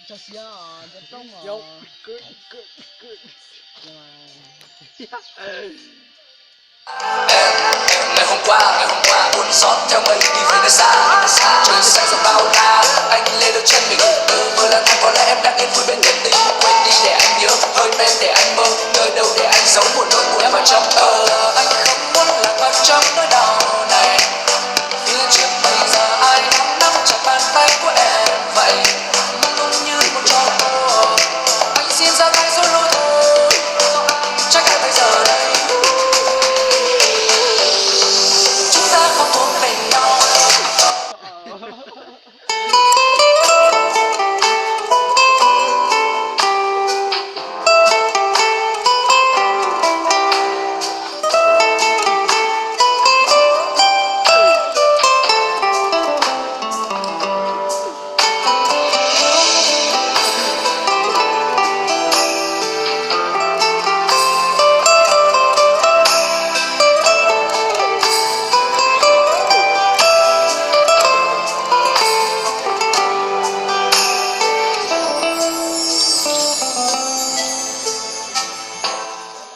cho xía cho trông Dâu cứ cứ cứ ngày hôm qua buồn xót theo mây đi về nơi xa. Trời xanh dòng bao la, anh lê đôi chân mình vừa lang thang, có lẽ em đang yên vui bên nhân tình. Quên đi để anh nhớ, hơi men để anh mơ, nơi đâu để anh giấu một nỗi buồn vào trong thơ. Anh không muốn lạc vào trong nỗi đau này, phía trước bây giờ ai nắm chặt bàn tay của em vậy, mong đúng như một trò mơ. Anh xin ra tay rồi lối thôi, trách ai bây giờ đây. Chúng ta không thuộc về nhau.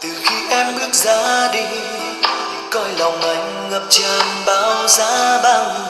Từ khi em bước ra đi, cõi lòng anh ngập tràn bao giá băng.